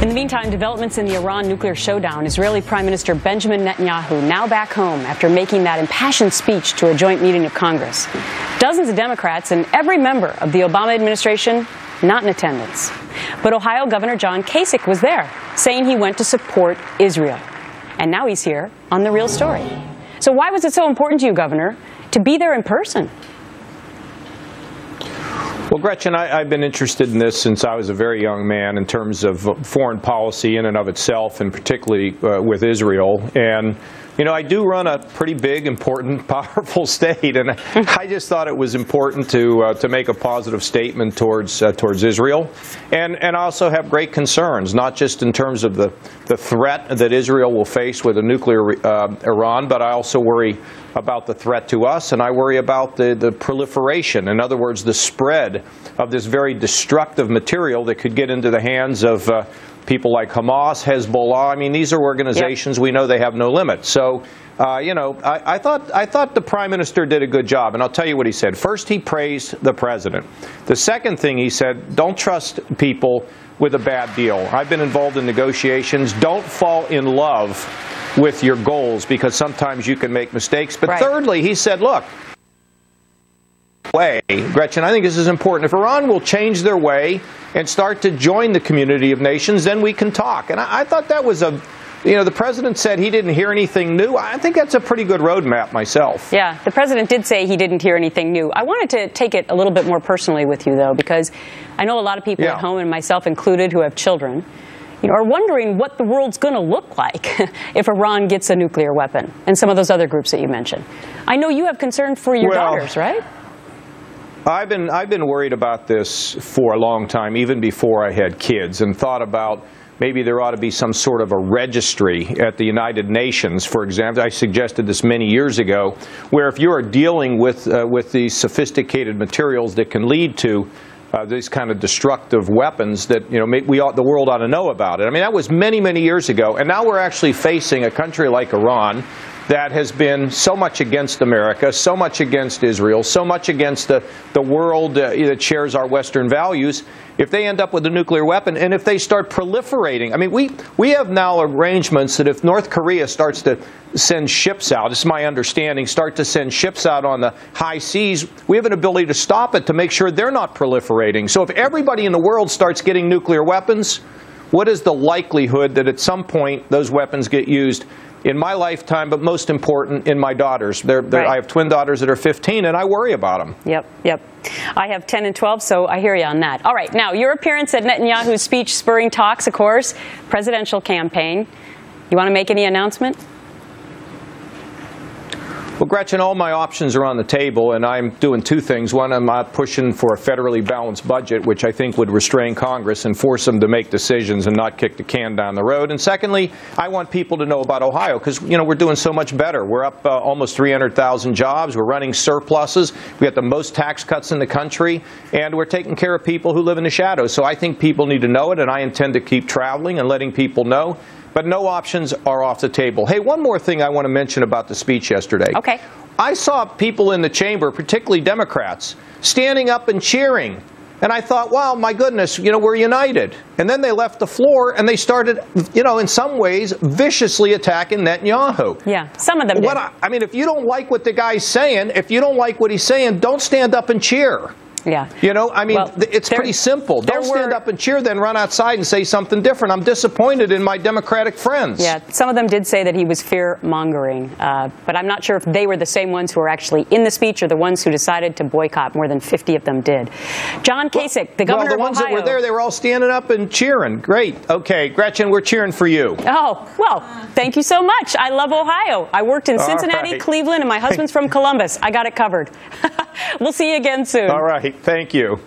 In the meantime, developments in the Iran nuclear showdown. Israeli Prime Minister Benjamin Netanyahu now back home after making that impassioned speech to a joint meeting of Congress. Dozens of Democrats and every member of the Obama administration not in attendance. But Ohio Governor John Kasich was there, saying he went to support Israel. And now he's here on The Real Story. So why was it so important to you, Governor, to be there in person? Well, Gretchen, I've been interested in this since I was a very young man in terms of foreign policy in and of itself, and particularly with Israel. And, you know, I do run a pretty big, important, powerful state, and I just thought it was important to make a positive statement towards Israel. And I also have great concerns, not just in terms of the threat that Israel will face with a nuclear Iran, but I also worry about the threat to us, and I worry about the proliferation, in other words, the spread of this very destructive material that could get into the hands of people like Hamas, Hezbollah. I mean, these are organizations, we know they have no limit. So, you know, I thought the Prime Minister did a good job, and I'll tell you what he said. First, he praised the President. The second thing he said, don't trust people with a bad deal. I've been involved in negotiations. Don't fall in love with your goals, because sometimes you can make mistakes. But thirdly, he said, look, Gretchen, I think this is important. If Iran will change their way and start to join the community of nations, then we can talk. And I thought that was you know, the President said he didn't hear anything new. I think that's a pretty good roadmap myself. Yeah, the President did say he didn't hear anything new. I wanted to take it a little bit more personally with you, though, because I know a lot of people at home, and myself included, who have children, you know, are wondering what the world's going to look like if Iran gets a nuclear weapon, and some of those other groups that you mentioned. I know you have concern for your daughters, right? I've been worried about this for a long time, even before I had kids, and thought about maybe there ought to be some sort of a registry at the United Nations, for example. I suggested this many years ago, where if you are dealing with these sophisticated materials that can lead to these kind of destructive weapons, that, you know, the world ought to know about it. I mean, that was many, many years ago, and now we're actually facing a country like Iran that has been so much against America, so much against Israel, so much against the world that shares our Western values. If they end up with a nuclear weapon, and if they start proliferating, I mean, we have now arrangements that if North Korea starts to send ships out, this is my understanding, start to send ships out on the high seas, we have an ability to stop it, to make sure they're not proliferating. So if everybody in the world starts getting nuclear weapons, what is the likelihood that at some point those weapons get used in my lifetime, but most important, in my daughters? I have twin daughters that are 15, and I worry about them. Yep. I have 10 and 12, so I hear you on that. All right, now, your appearance at Netanyahu's speech spurring talks, of course, presidential campaign. You want to make any announcement? Well, Gretchen, all my options are on the table, and I'm doing two things. One, I'm pushing for a federally balanced budget, which I think would restrain Congress and force them to make decisions and not kick the can down the road. And secondly, I want people to know about Ohio, because, you know, we're doing so much better. We're up almost 300,000 jobs. We're running surpluses. We got the most tax cuts in the country, and we're taking care of people who live in the shadows. So I think people need to know it, and I intend to keep traveling and letting people know. But no options are off the table. Hey, one more thing I want to mention about the speech yesterday. Okay. I saw people in the chamber, particularly Democrats, standing up and cheering. And I thought, wow, my goodness, you know, we're united. And then they left the floor and they started, you know, in some ways, viciously attacking Netanyahu. Yeah, some of them did. I mean, if you don't like what the guy's saying, if you don't like what he's saying, don't stand up and cheer. Yeah. You know, I mean, it's pretty simple. Don't stand up and cheer, then run outside and say something different. I'm disappointed in my Democratic friends. Yeah, some of them did say that he was fear-mongering, but I'm not sure if they were the same ones who were actually in the speech or the ones who decided to boycott. More than 50 of them did. John Kasich, the governor of Ohio. Well, the ones that were there, they were all standing up and cheering. Great. Okay, Gretchen, we're cheering for you. Oh, well, thank you so much. I love Ohio. I worked in Cincinnati, Cleveland, and my husband's from Columbus. I got it covered. We'll see you again soon. All right. Thank you.